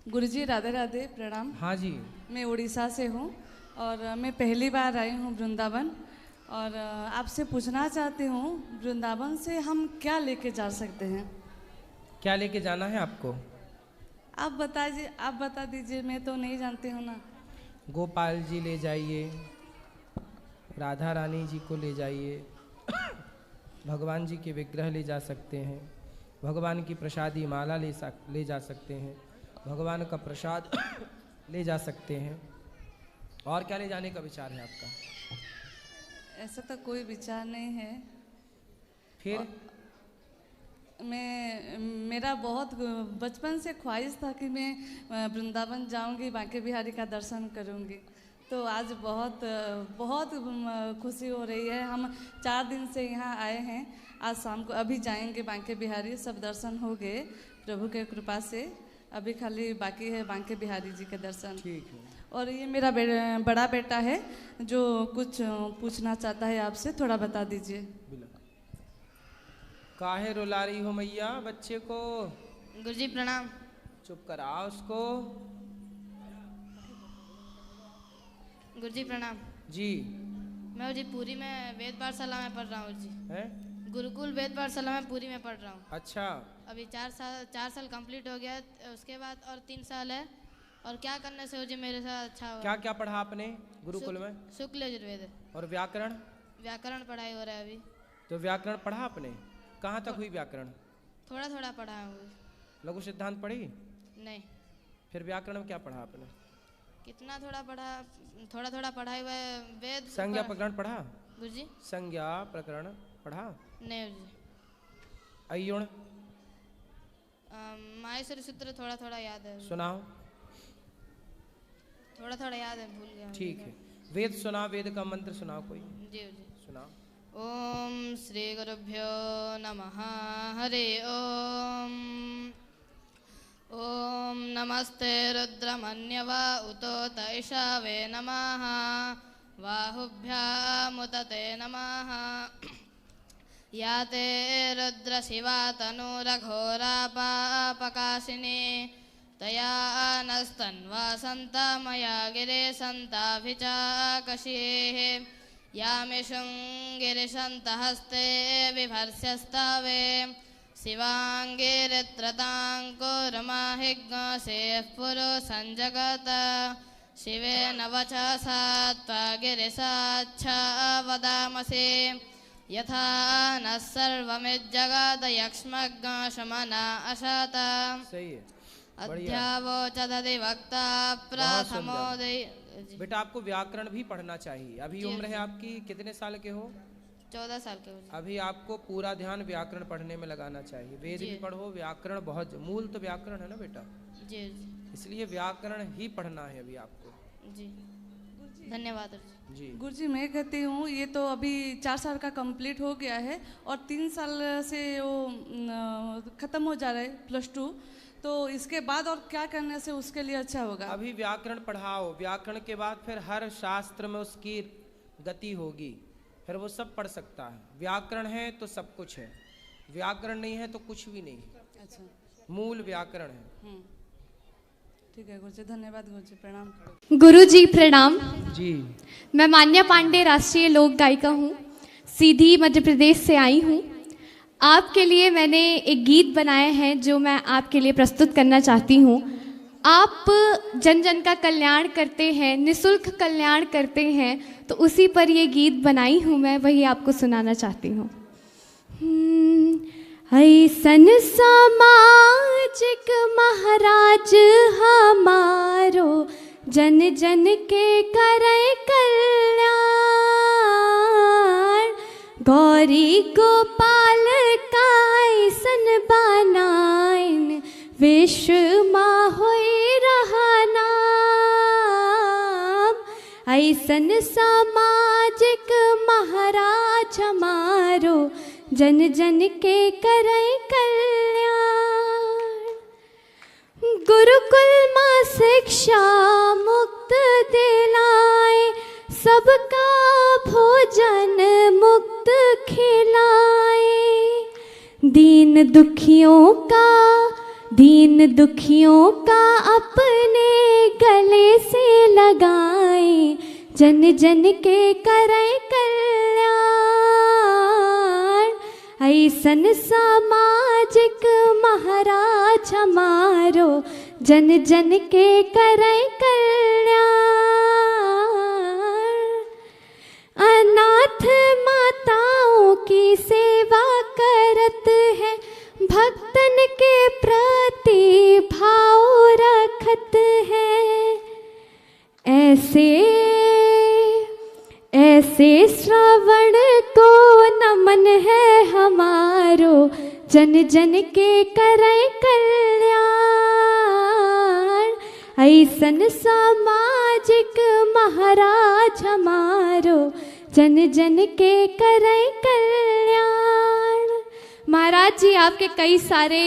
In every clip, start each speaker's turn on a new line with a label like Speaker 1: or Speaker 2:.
Speaker 1: गुरुजी राधे राधे, प्रणाम।
Speaker 2: हाँ जी।
Speaker 1: मैं उड़ीसा से हूँ और मैं पहली बार आई हूँ वृंदावन और आपसे पूछना चाहती हूँ वृंदावन से हम क्या लेके जा सकते हैं?
Speaker 2: क्या लेके जाना है आपको?
Speaker 1: आप बता दीजिए, मैं तो नहीं जानती हूँ ना।
Speaker 2: गोपाल जी ले जाइए, राधा रानी जी को ले जाइए, भगवान जी के विग्रह ले जा सकते हैं, भगवान की प्रसादी माला ले जा सकते हैं, भगवान का प्रसाद ले जा सकते हैं। और क्या ले जाने का विचार है आपका?
Speaker 1: ऐसा तो कोई विचार नहीं है।
Speaker 2: फिर
Speaker 1: मेरा बहुत बचपन से ख्वाहिश था कि मैं वृंदावन जाऊंगी, बांके बिहारी का दर्शन करूंगी। तो आज बहुत बहुत खुशी हो रही है। हम 4 दिन से यहाँ आए हैं। आज शाम को अभी जाएंगे बांके बिहारी। सब दर्शन हो गए प्रभु के कृपा से। अभी खाली बाकी है बांके बिहारी जी के दर्शन।
Speaker 2: ठीक है।
Speaker 1: और ये मेरा बड़ा बेटा है जो कुछ पूछना चाहता है आपसे, थोड़ा बता दीजिए।
Speaker 2: काहे रुला रही हो मैया बच्चे को?
Speaker 3: गुरुजी प्रणाम।
Speaker 2: चुप कराओ उसको।
Speaker 3: गुरुजी प्रणाम
Speaker 2: जी।
Speaker 3: मैं जी पूरी में वेद पाठशाला में पढ़ रहा हूँ जी।
Speaker 2: है?
Speaker 3: गुरुकुल वेद पाठशाला में पूरी में पढ़ रहा हूँ।
Speaker 2: अच्छा।
Speaker 3: अभी 4 साल कंप्लीट हो गया, उसके बाद और 3 साल है। और क्या करने से हो जी मेरे साथ अच्छा होगा?
Speaker 2: क्या क्या पढ़ा आपने गुरुकुल में?
Speaker 3: शुक्ल यजुर्वेद
Speaker 2: और व्याकरण?
Speaker 3: व्याकरण पढ़ाई हो रहा है अभी।
Speaker 2: तो व्याकरण पढ़ा आपने? कहाँ तक हुई व्याकरण?
Speaker 3: थोड़ा थोड़ा पढ़ा हूँ।
Speaker 2: लघु सिद्धांत पढ़ी?
Speaker 3: नहीं।
Speaker 2: फिर व्याकरण में क्या पढ़ा आपने?
Speaker 3: कितना थोड़ा पढ़ा, थोड़ा थोड़ा पढ़ाई हुआ है। वेद
Speaker 2: संज्ञा प्रकरण पढ़ा?
Speaker 3: गुरुजी
Speaker 2: संज्ञा प्रकरण पढ़ा?
Speaker 3: नहीं जी।
Speaker 2: अय्युण?
Speaker 3: माहेश्वरी सूत्र थोड़ा थोड़ा याद है।
Speaker 2: सुनाओ।
Speaker 3: थोड़ा थोड़ा याद है, भूल गया।
Speaker 2: ठीक है। वेद सुनाओ, वेद का मंत्र सुनाओ कोई।
Speaker 3: जी जी
Speaker 2: सुनाओ।
Speaker 3: ओम श्री गुरुभ्यो नमः। हरि ओम। ओम नमस्ते रुद्रमन्यवा उतो तैषावे नमः। बाहुभ्यामुतते नमः। या ते रुद्रशिवा तनूरघोरा पापकाशिनी तया नस्तन्वा सन्ता मया गिरे सन्ताभिचाकशीः। यामिषुङ्गिरिशन्तहस्ते बिभर्स्यस्तावे शिवाङ्गिरित्रताङ्कुरमाहिग्सेः पुरुषञ्जगत। शिवेन वचसा त्वा गिरिसाच्छा वदामसि। यथा नः सर्वमिज्जगदयक्ष्मग्शमना अशत।
Speaker 2: सही है।
Speaker 3: अध्यावोचदधिवक्ता प्रथमोदय।
Speaker 2: बेटा आपको व्याकरण भी पढ़ना चाहिए। अभी उम्र है आपकी कितने साल के हो?
Speaker 3: 14 साल के हो।
Speaker 2: अभी आपको पूरा ध्यान व्याकरण पढ़ने में लगाना चाहिए। वेद भी पढ़ो, व्याकरण बहुत मूल तो व्याकरण है ना बेटा।
Speaker 3: जी जी।
Speaker 2: इसलिए व्याकरण ही पढ़ना है अभी आपको।
Speaker 3: जी धन्यवाद
Speaker 2: जी।
Speaker 1: गुरुजी मैं कहती हूँ ये तो अभी 4 साल का कंप्लीट हो गया है और 3 साल से वो ख़त्म हो जा रहा है +2। तो इसके बाद और क्या करने से उसके लिए अच्छा होगा?
Speaker 2: अभी व्याकरण पढ़ाओ। व्याकरण के बाद फिर हर शास्त्र में उसकी गति होगी, फिर वो सब पढ़ सकता है। व्याकरण है तो सब कुछ है, व्याकरण नहीं है तो कुछ भी नहीं।
Speaker 1: अच्छा,
Speaker 2: मूल व्याकरण है।
Speaker 1: ठीक है गुरुजी, धन्यवाद गुरुजी, प्रणाम।
Speaker 4: गुरुजी प्रणाम
Speaker 2: जी।
Speaker 4: मैं मान्या पांडे राष्ट्रीय लोक गायिका हूँ, सीधी मध्य प्रदेश से आई हूँ। आपके लिए मैंने एक गीत बनाया है जो मैं आपके लिए प्रस्तुत करना चाहती हूँ। आप जन जन का कल्याण करते हैं, निःशुल्क कल्याण करते हैं, तो उसी पर ये गीत बनाई हूँ मैं, वही आपको सुनाना चाहती हूँ। ऐसन सामाजिक महाराज हमारो, जन जन के करे कल्याण। गौरी गोपाल का ऐसन बनाइन, विश्व माँ होई रहा नाम। ऐसन सामाजिक महाराज हमारो, जन जन के करे कल्याण। गुरुकुल माँ शिक्षा मुक्त दिलाए, सबका भोजन मुक्त खिलाए। दीन दुखियों का दीन दुखियों का अपने गले से लगाए, जन जन के करें कल्याण। ऐसन सामाजिक महाराज हमारो, जन जन के करें कल्याण। अनाथ माताओं की सेवा करत है, भक्तन के प्रति भाव रखत है। ऐसे श्रवण को नमन है हमारो, जन जन के करें कल्याण। ऐसन सामाजिक महाराज हमारो, जन जन के करें कल्याण। महाराज जी आपके कई सारे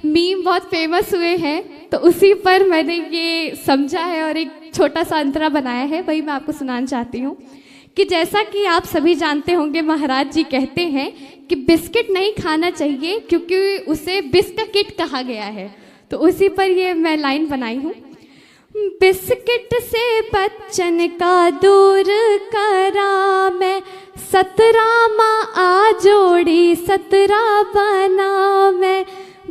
Speaker 4: मीम बहुत फेमस हुए हैं, तो उसी पर मैंने ये समझा है और एक छोटा सा अंतरा बनाया है, वही मैं आपको सुनाना चाहती हूँ। कि जैसा कि आप सभी जानते होंगे, महाराज जी कहते हैं कि बिस्किट नहीं खाना चाहिए क्योंकि उसे बिस्किट कहा गया है। तो उसी पर ये मैं लाइन बनाई हूँ। बिस्किट से बच्चन का दूर करा मैं, 17 माँ आ जोड़ी 17 बना मैं।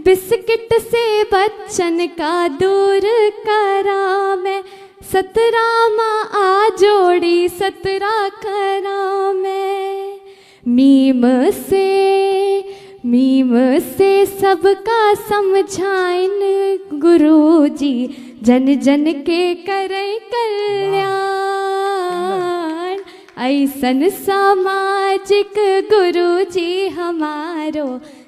Speaker 4: बिस्किट से बच्चन का दूर करा मैं, 17 माँ आ जोड़ी 17 करा मैं। मीम से सबका समझाइन गुरुजी, जन जन के करें कल्याण। ऐसन सामाजिक गुरुजी हमारो,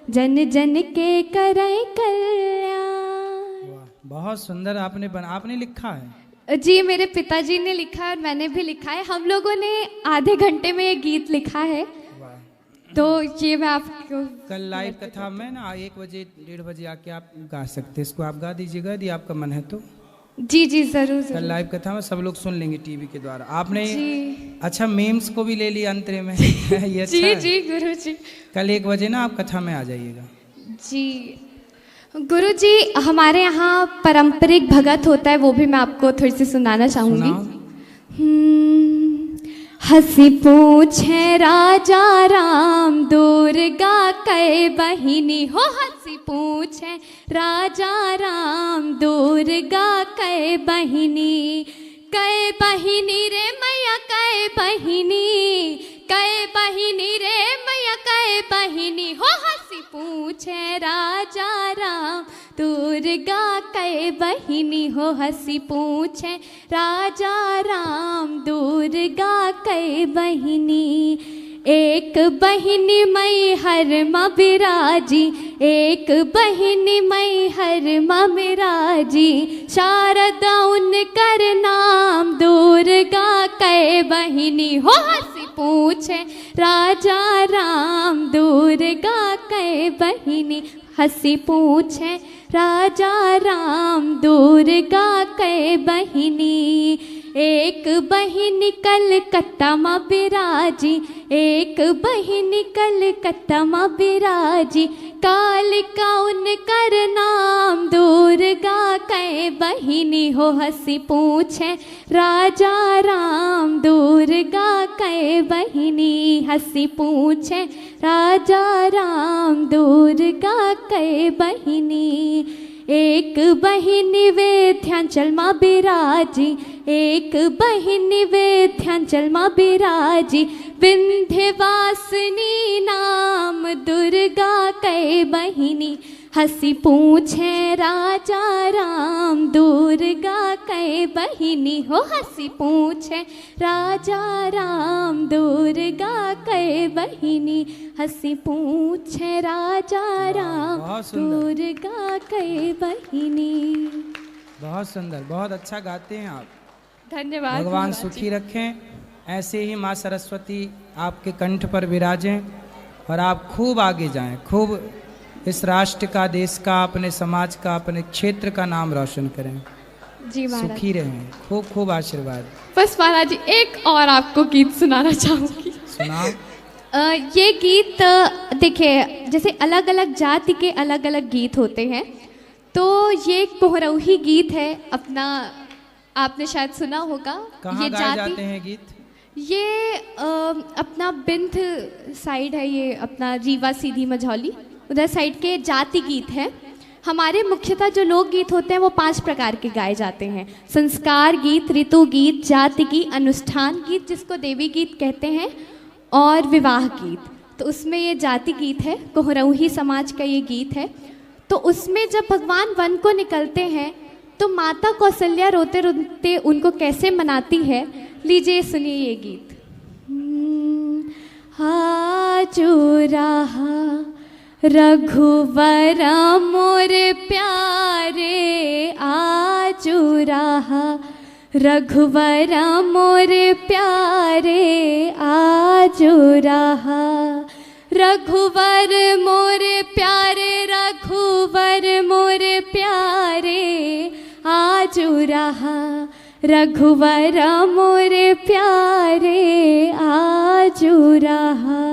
Speaker 4: जन जन के करें कल्याण।
Speaker 2: बहुत सुंदर आपने लिखा है
Speaker 4: जी, मेरे पिताजी ने लिखा है और मैंने भी लिखा है। हम लोगों ने आधे घंटे में ये गीत लिखा है, तो ये मैं आपको
Speaker 2: कल लाइव कथा में ना 1 बजे 1:30 बजे आके आप गा सकते हैं। इसको आप गा दीजिएगा यदि आपका मन है तो।
Speaker 4: जी जी जरूर
Speaker 2: कल लाइव कथा में सब लोग सुन लेंगे टीवी के द्वारा। आपने
Speaker 4: जी।
Speaker 2: अच्छा मीम्स को भी ले लिया अंतरे में। ये अच्छा
Speaker 4: जी जी गुरु जी।
Speaker 2: कल 1 बजे ना आप कथा में आ जाइएगा।
Speaker 4: जी गुरु जी, हमारे यहाँ पारंपरिक भगत होता है, वो भी मैं आपको थोड़ी सी सुनाना चाहूँगी। हंसी पूछे राजा राम दुर्गा कै बहिनी हो, हंसी पूछे राजा राम दुर्गा कै बहिनी। कै बहिनी रे मैया कै बहिनी, कै बहिनी रे मैया कै बहिनी हो। हंसी पूछे राजा राम दुर्गा कै बहिनी हो, हंसी पूछे राजा राम दुर्गा कै बहिनी। एक बहिनी मई हर माँ बिराजी, एक बहिनी मई हर माँ बिराजी। शारदा उनकर नाम दुर्गा कै बहिनी हो, हंसी पूछे राजा राम दुर्गा कै बहिनी। हंसी पूछे राजा राम दुर्गा कै बहिनी। एक बहिनी कलकत्ता माँ बिराजी, एक बहिनी कलकत्ता माँ बिराजी। कालिका उनकर नाम दुर्गा कै बहिनी हो, हंसी पूछे राजा राम दुर्गा कै बहिनी। हंसी पूछे राजा राम दुर्गा कै बहिनी। एक बहिनी विंध्याचल माँ बिराजी, एक बहिनी विंध्याचल माँ बिराजी। विंध्यवासिनी नाम दुर्गा कै बहिनी। हंसी पूछे राजा राम दुर्गा कै बहिनी हो, हंसी पूछे राजा राम दुर्गा कै बहिनी। हंसी पूछे राजा राम दुर्गा कै बहिनी।
Speaker 2: बहुत सुंदर, बहुत अच्छा गाते हैं आप।
Speaker 4: धन्यवाद।
Speaker 2: भगवान सुखी रखें, ऐसे ही माँ सरस्वती आपके कंठ पर विराजें और आप खूब आगे जाएं, खूब इस राष्ट्र का, देश का, अपने समाज का, अपने क्षेत्र का नाम रोशन करें।
Speaker 4: जी महाराज,
Speaker 2: सुखी रहें, खूब खूब आशीर्वाद।
Speaker 4: बस महाराज जी एक और आपको गीत सुनाना चाहूँगी।
Speaker 2: सुनाओ।
Speaker 4: ये गीत देखिए, जैसे अलग अलग जाति के अलग अलग गीत होते हैं, तो ये एक कोहरौही गीत है अपना, आपने शायद सुना होगा।
Speaker 2: कहाँ
Speaker 4: ये
Speaker 2: गाए जाते हैं गीत?
Speaker 4: ये अपना बिंद साइड है, ये अपना रीवा सीधी मझौली उधर साइड के जाति गीत है। हमारे मुख्यतः जो लोकगीत होते हैं वो 5 प्रकार के गाए जाते हैं। संस्कार गीत, ऋतु गीत, जाति गीत, अनुष्ठान गीत जिसको देवी गीत कहते हैं, और विवाह गीत। तो उसमें ये जाति गीत है, कोहरौही समाज का ये गीत है। तो उसमें जब भगवान वन को निकलते हैं तो माता कौशल्या रोते रोते उनको कैसे मनाती है, लीजिए सुनिए ये गीत। आजो रहा रघुवर मोर प्यारे, आजो रहा रघुवर मोर प्यारे, आजो रहा रघुवर मोर प्यारे, रघुवर मोर प्यारे, आजो रहा रघुवर मोर प्यारे, आजो रहा।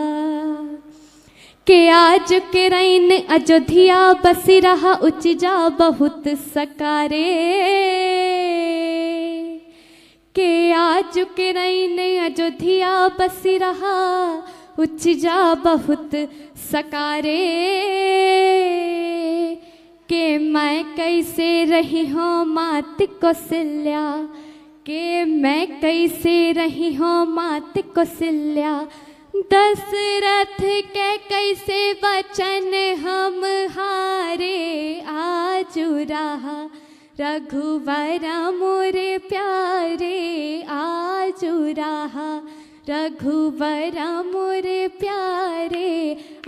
Speaker 4: के आज के रैन अयोध्या बसी रहा, उचिजा बहुत सकारे। के आज के रैन अयोध्या बसी रहा, उचिजा बहुत सकारे। के मैं कैसे रही हूँ मात कौशल्या, के मैं कैसे रही हूँ मात कौशल्या। दशरथ के कैसे वचन हम हारे, आजो रहा रघुवर मोर प्यारे, आजो रहा रघुवर मोर प्यारे,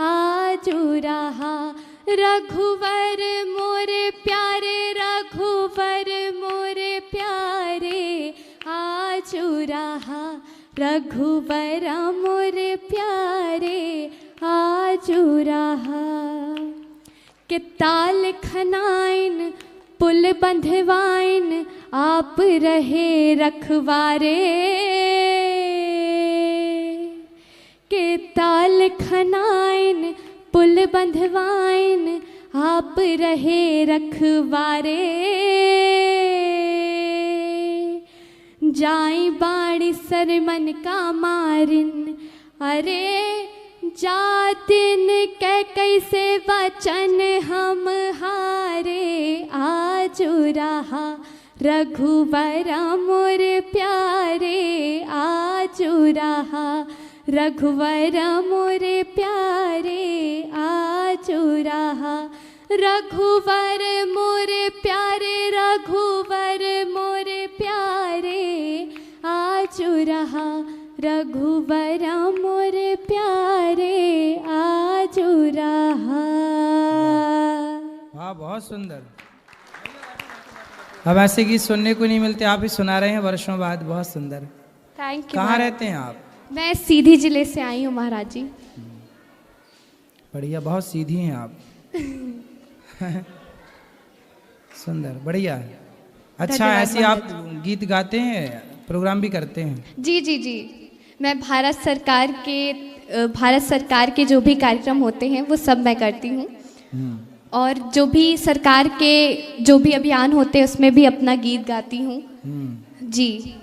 Speaker 4: आजो रहा रघुवर मोर प्यारे, रघुवर मोर प्यारे, आजो रहा रघुवर मोर प्यारे, आजो रहा। के ताल खनाइन पुल बंधवाइन, आप रहे रखवारे। के ताल खनाइन पुल बंधवाइन, आप रहे रखवारे। जाई बाड़ी सरमन का मारिन, अरे जातिन के कैसे वचन हम हारे, आजो रहा रघुवर मोर प्यारे, आजो रहा रघुवर मोर प्यारे, आजो रहा रघुवर मोर प्यारे, रघुवर मोर प्यारे, आजो रहा रघुवर मोर प्यारे, आजो रहा।
Speaker 2: वाह, बहुत सुंदर। अब ऐसे गीत सुनने को नहीं मिलते, आप ही सुना रहे हैं वर्षों बाद, बहुत सुंदर।
Speaker 4: Thank you.
Speaker 2: कहाँ रहते हैं आप?
Speaker 4: मैं सीधी जिले से आई हूँ महाराज जी।
Speaker 2: बढ़िया, बहुत सीधी हैं आप। सुंदर, बढ़िया। अच्छा, ऐसे आप गीत गाते हैं, प्रोग्राम भी करते हैं?
Speaker 4: जी जी जी, मैं भारत सरकार के जो भी कार्यक्रम होते हैं वो सब मैं करती हूँ, और जो भी सरकार के जो भी अभियान होते हैं उसमें भी अपना गीत गाती हूँ। जी,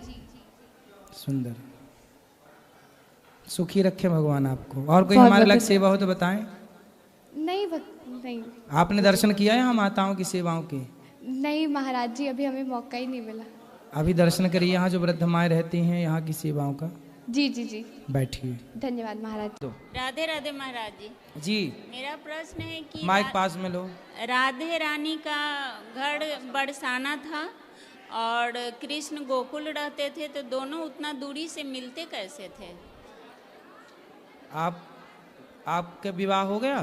Speaker 2: सुंदर। सुखी रखे भगवान आपको। और कोई हमारे लग सेवा हो तो बताएं।
Speaker 4: नहीं।
Speaker 2: आपने दर्शन किया है यहाँ माताओं की सेवाओं के?
Speaker 4: नहीं महाराज जी, अभी हमें मौका ही नहीं मिला।
Speaker 2: अभी दर्शन करिए यहाँ जो वृद्ध माएँ रहती हैं यहाँ की सेवाओं का।
Speaker 4: जी जी जी,
Speaker 2: बैठिए।
Speaker 4: धन्यवाद महाराज।
Speaker 5: राधे राधे महाराज जी।
Speaker 2: जी,
Speaker 5: मेरा प्रश्न है कि
Speaker 2: माइक पास में लो।
Speaker 5: राधे रानी का घर बरसाना था और कृष्ण गोकुल रहते थे, तो दोनों उतना दूरी से मिलते कैसे थे?
Speaker 2: आपका विवाह हो गया?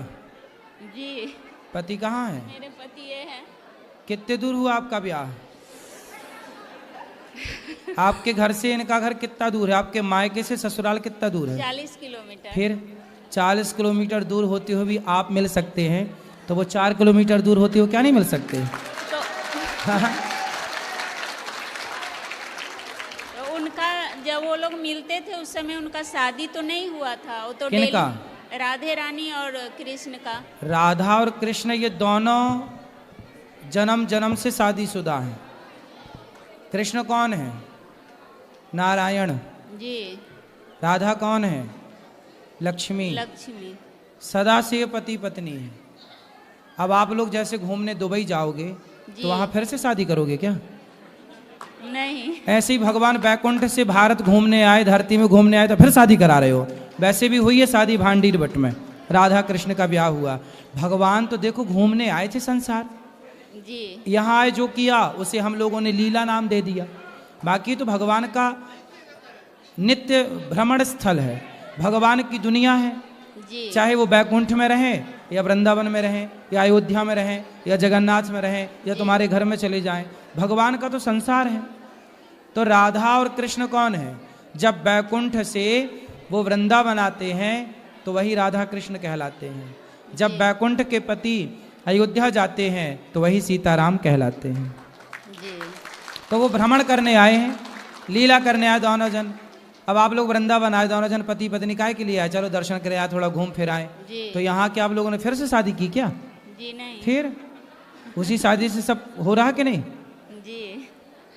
Speaker 5: जी।
Speaker 2: पति कहाँ है?
Speaker 5: मेरे पति ये है।
Speaker 2: कितने दूर हुआ आपका ब्याह? आपके घर से इनका घर कितना दूर है? आपके मायके से ससुराल कितना दूर है?
Speaker 5: 40 किलोमीटर।
Speaker 2: फिर 40 किलोमीटर दूर होते हुए भी आप मिल सकते हैं, तो वो 4 किलोमीटर दूर होते हुए क्या नहीं मिल सकते?
Speaker 5: तो उनका जब वो लोग मिलते थे उस समय उनका शादी तो नहीं हुआ था, वो तो
Speaker 2: किनका?
Speaker 5: राधे रानी और कृष्ण का।
Speaker 2: राधा और कृष्ण ये दोनों जन्म जन्म से शादीशुदा हैं। कृष्ण कौन है? नारायण।
Speaker 5: जी।
Speaker 2: राधा कौन है? लक्ष्मी।
Speaker 5: लक्ष्मी।
Speaker 2: सदा से पति पत्नी है। अब आप लोग जैसे घूमने दुबई जाओगे तो वहां फिर से शादी करोगे क्या?
Speaker 5: नहीं।
Speaker 2: ऐसे ही भगवान बैकुंठ से भारत घूमने आए, धरती में घूमने आए तो फिर शादी करा रहे हो। वैसे भी हुई है शादी भांडीर बट में, राधा कृष्ण का ब्याह हुआ। भगवान तो देखो घूमने आए थे संसार,
Speaker 5: जी।
Speaker 2: यहाँ आए जो किया उसे हम लोगों ने लीला नाम दे दिया। बाकी तो भगवान का नित्य भ्रमण स्थल है, भगवान की दुनिया है।
Speaker 5: जी।
Speaker 2: चाहे वो बैकुंठ में रहें या वृंदावन में रहें या अयोध्या में रहें या जगन्नाथ में रहें या तुम्हारे घर में चले जाएं, भगवान का तो संसार है। तो राधा और कृष्ण कौन है? जब बैकुंठ से वो वृंदावन आते हैं तो वही राधा कृष्ण कहलाते हैं। जब बैकुंठ के पति अयोध्या जाते हैं तो वही सीताराम कहलाते हैं।
Speaker 5: जी।
Speaker 2: तो वो भ्रमण करने आए हैं, लीला करने आए दोनों जन। अब आप लोग वृंदावन आए, दोनों जन पति पत्नी काहे के लिए आए? चलो दर्शन करे आए, थोड़ा घूम फिर आए। तो यहाँ के आप लोगों ने फिर से शादी की क्या?
Speaker 5: जी नहीं।
Speaker 2: फिर उसी शादी से सब हो रहा कि नहीं?
Speaker 5: जी।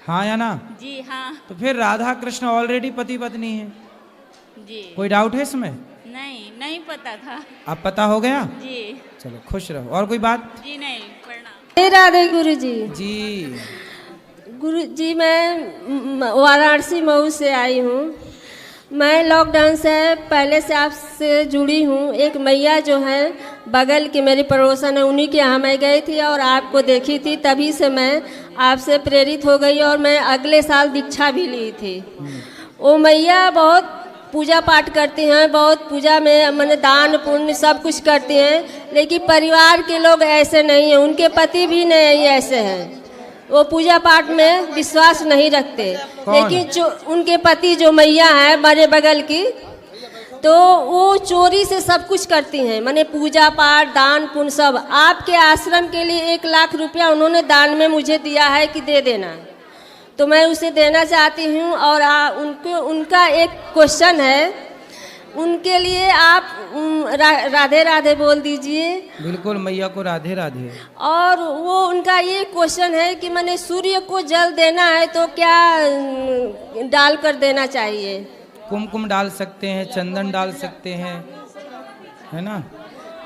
Speaker 2: हाँ या ना?
Speaker 5: जी हाँ।
Speaker 2: तो फिर राधा कृष्ण ऑलरेडी पति पत्नी है।
Speaker 5: जी।
Speaker 2: कोई डाउट है इसमें?
Speaker 5: नहीं, नहीं पता था।
Speaker 2: अब पता हो गया?
Speaker 5: जी।
Speaker 2: चलो खुश रहो। और कोई बात?
Speaker 5: जी नहीं, प्रणाम।
Speaker 6: राधे गुरु जी।
Speaker 2: जी।
Speaker 6: गुरु जी, मैं वाराणसी मऊ से आई हूँ। मैं लॉकडाउन से पहले से आपसे जुड़ी हूँ। एक मैया जो है बगल की मेरी पड़ोसन है, उन्हीं के यहाँ मैं गई थी और आपको देखी थी, तभी से मैं आपसे प्रेरित हो गई और मैं अगले साल दीक्षा भी ली थी। वो मैया बहुत पूजा पाठ करती हैं, बहुत पूजा में मैंने दान पुण्य सब कुछ करती हैं, लेकिन परिवार के लोग ऐसे नहीं हैं, उनके पति भी नहीं ऐसे हैं, वो पूजा पाठ में विश्वास नहीं रखते। लेकिन जो उनके पति जो मैया है मेरे बगल की, तो वो चोरी से सब कुछ करती हैं, माने पूजा पाठ दान पुण्य सब। आपके आश्रम के लिए 1 लाख रुपया उन्होंने दान में मुझे दिया है कि दे देना, तो मैं उसे देना चाहती हूँ। और उनका एक क्वेश्चन है, उनके लिए आप राधे राधे बोल दीजिए।
Speaker 2: बिल्कुल, मैया को राधे राधे।
Speaker 6: और वो उनका ये क्वेश्चन है कि मैंने सूर्य को जल देना है तो क्या डाल कर देना चाहिए?
Speaker 2: कुमकुम डाल सकते हैं, चंदन डाल सकते हैं, है ना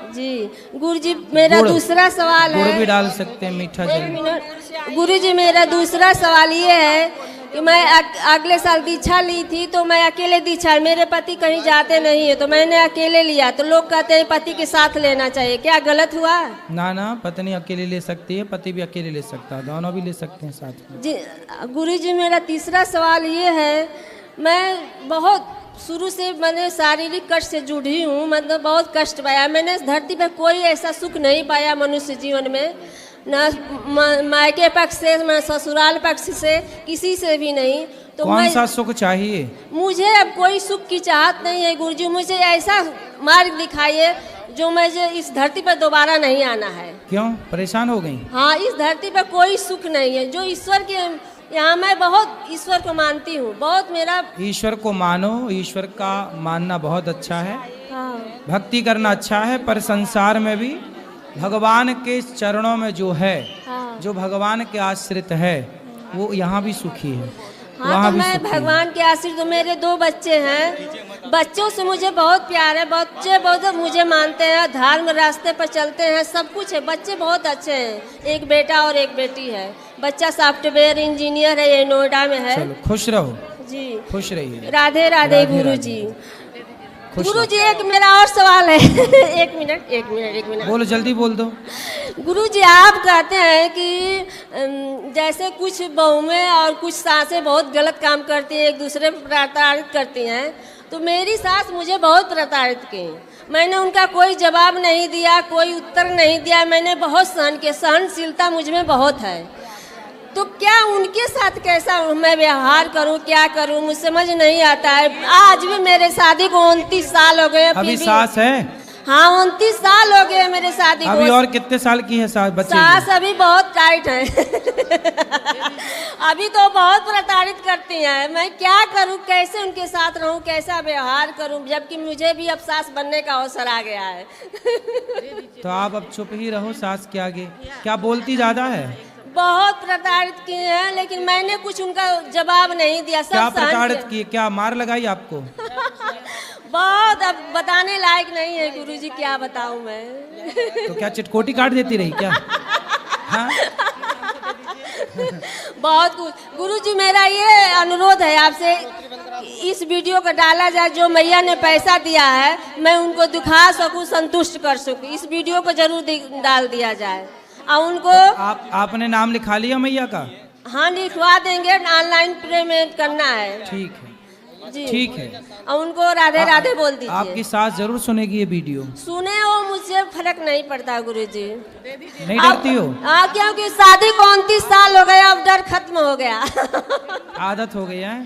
Speaker 6: जी। गुरु जी, मेरा दूसरा सवाल है।
Speaker 2: गुड़ भी डाल सकते हैं, मीठा जल।
Speaker 6: गुरु जी, मेरा दूसरा सवाल ये है कि मैं अगले साल दीक्षा ली थी, तो मैं अकेले दीक्षा, मेरे पति कहीं जाते नहीं है, तो मैंने अकेले लिया। तो लोग कहते हैं पति के साथ लेना चाहिए, क्या गलत हुआ?
Speaker 2: ना ना, पत्नी अकेले ले सकती है, पति भी अकेले ले सकता है, दोनों भी ले सकते हैं साथ में।
Speaker 6: जी गुरु जी, मेरा तीसरा सवाल ये है, मैं बहुत शुरू से मैंने शारीरिक कष्ट से जुड़ी हूँ, मतलब बहुत कष्ट पाया मैंने। इस धरती पर कोई ऐसा सुख नहीं पाया मनुष्य जीवन में, न मायके पक्ष से न ससुराल पक्ष से, किसी से भी नहीं। तो
Speaker 2: कौन सा सुख चाहिए?
Speaker 6: मुझे अब कोई सुख की चाहत नहीं है गुरुजी, मुझे ऐसा मार्ग दिखाइए जो मुझे इस धरती पर दोबारा नहीं आना है।
Speaker 2: क्यों परेशान हो गई?
Speaker 6: हाँ, इस धरती पर कोई सुख नहीं है, जो ईश्वर के यहाँ मैं बहुत ईश्वर को मानती हूँ, बहुत मेरा।
Speaker 2: ईश्वर को मानो, ईश्वर का मानना बहुत अच्छा है।
Speaker 6: हाँ।
Speaker 2: भक्ति करना अच्छा है, पर संसार में भी भगवान के चरणों में जो है,
Speaker 6: हाँ।
Speaker 2: जो भगवान के आश्रित है, वो यहाँ भी सुखी है।
Speaker 6: हाँ, तो मैं भगवान के आश्रित, तो मेरे 2 बच्चे हैं, बच्चों से मुझे बहुत प्यार है, बच्चे बहुत मुझे मानते हैं, धर्म रास्ते पर चलते हैं, सब कुछ है, बच्चे बहुत अच्छे हैं। एक बेटा और एक बेटी है, बच्चा सॉफ्टवेयर इंजीनियर है, ये नोएडा में है।
Speaker 2: चलो खुश रहो
Speaker 6: जी,
Speaker 2: खुश रहिए।
Speaker 6: राधे राधे गुरु जी। गुरु जी, एक मेरा और सवाल है। एक मिनट
Speaker 2: बोलो, जल्दी बोल दो।
Speaker 6: गुरु जी, आप कहते हैं कि जैसे कुछ बहुएं और कुछ सासें बहुत गलत काम करती हैं, एक दूसरे पर प्रताड़ित करती हैं, तो मेरी सास मुझे बहुत प्रताड़ित की, मैंने उनका कोई जवाब नहीं दिया, कोई उत्तर नहीं दिया, मैंने बहुत सहन किया, सहनशीलता मुझ में बहुत है। तो क्या उनके साथ कैसा मैं व्यवहार करूं, क्या करूं, मुझे समझ नहीं आता है। आज भी मेरे शादी को 29 साल हो गए।
Speaker 2: अभी सास है?
Speaker 6: हाँ 29 साल हो गए मेरे शादी को।
Speaker 2: अभी और कितने साल की है सास बच्चे?
Speaker 6: सास अभी बहुत टाइट है। अभी तो बहुत प्रताड़ित करती हैं। मैं क्या करूं, कैसे उनके साथ रहूं, कैसा व्यवहार करूं, जबकि मुझे भी अब सास बनने का अवसर आ गया है।
Speaker 2: तो आप अब चुप ही रहो सास के आगे। क्या बोलती ज्यादा है?
Speaker 6: बहुत प्रताड़ित किए हैं, लेकिन मैंने कुछ उनका जवाब नहीं दिया। सब
Speaker 2: क्या
Speaker 6: सहन
Speaker 2: प्रताड़ित
Speaker 6: किए।
Speaker 2: किए? क्या मार लगाई आपको?
Speaker 6: बहुत, अब बताने लायक नहीं है गुरुजी, क्या बताऊं मैं।
Speaker 2: तो क्या चिटकोटी काट देती रही क्या? हाँ?
Speaker 6: बहुत कुछ। गुरुजी मेरा ये अनुरोध है आपसे, इस वीडियो को डाला जाए। जो मैया ने पैसा दिया है मैं उनको दिखा सकूं, संतुष्ट कर सकूं। इस वीडियो को जरूर डाल दिया जाए और उनको।
Speaker 2: आपने नाम लिखा लिया मैया का?
Speaker 6: हाँ लिखवा देंगे, ऑनलाइन पेमेंट करना है।
Speaker 2: ठीक है
Speaker 6: जी
Speaker 2: ठीक है।
Speaker 6: और उनको राधे राधे बोल दीजिए।
Speaker 2: आपकी सास जरूर सुनेगी ये वीडियो।
Speaker 6: सुने वो, मुझसे फर्क नहीं पड़ता गुरुजी।
Speaker 2: नहीं डरती हो?
Speaker 6: हाँ, क्योंकि शादी को 29 साल हो गया, अब डर खत्म हो गया।
Speaker 2: आदत हो गई है।